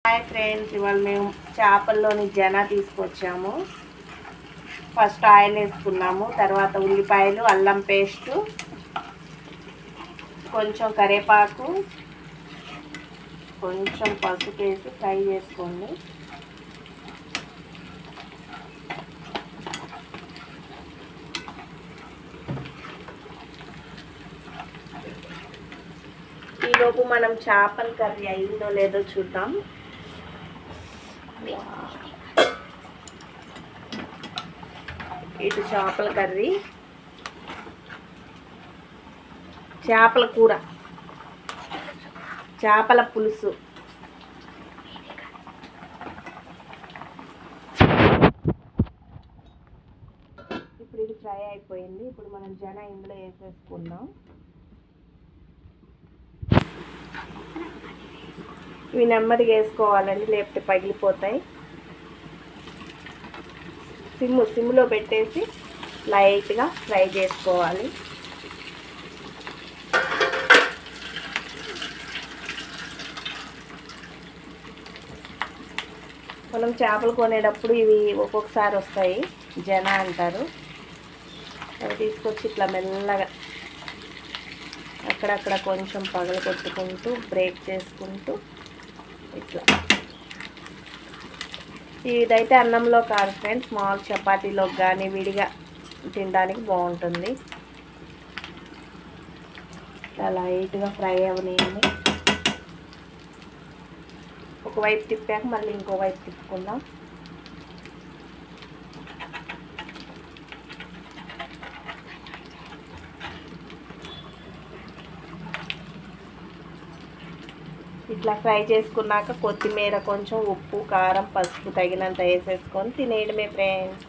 Hi friends, ఇవాళ మేము చేపల్లోని జన తీసుకొచ్చాము. ఫస్ట్ ఆయిల్ వేసుకున్నాము, తర్వాత ఉల్లిపాయలు, అల్లం పేస్టు, కొంచెం కరివేపాకు, కొంచెం పసుపు వేసి ఫ్రై చేసుకోండి. ఈలోపు మనం చేపల కర్రీ అయిందో లేదో చూద్దాం. ఇటు చేపల కర్రీ, చేపల కూర, చేపల పులుసు, ఇప్పుడు ఇది ఫ్రై అయిపోయింది. ఇప్పుడు మనం జన ఇందులో వేసేసుకుందాం. ఇవి నెమ్మదిగా వేసుకోవాలండి, లేకపోతే పగిలిపోతాయి. సిమ్లో పెట్టేసి లైట్గా ఫ్రై చేసుకోవాలి. మనం చేపలు కొనేటప్పుడు ఇవి ఒక్కొక్కసారి వస్తాయి, జన అంటారు. అవి తీసుకొచ్చి ఇట్లా మెల్లగా అక్కడక్కడ కొంచెం పగలు కొట్టుకుంటూ బ్రేక్ చేసుకుంటూ ఇట్లా. ఇదైతే అన్నంలో కాదు ఫ్రెండ్స్, మామూలు చపాతీలోకి కానీ విడిగా తినడానికి బాగుంటుంది. ఇలా లైట్గా ఫ్రై అవనియండి. ఒకవైపు తిప్పాక మళ్ళీ ఇంకోవైపు తిప్పుకుందాం. ఇట్లా ఫ్రై చేసుకున్నాక కొత్తిమీర, కొంచెం ఉప్పు, కారం, పసుపు తగినంత వేసేసుకొని తినేయడమే ఫ్రెండ్స్.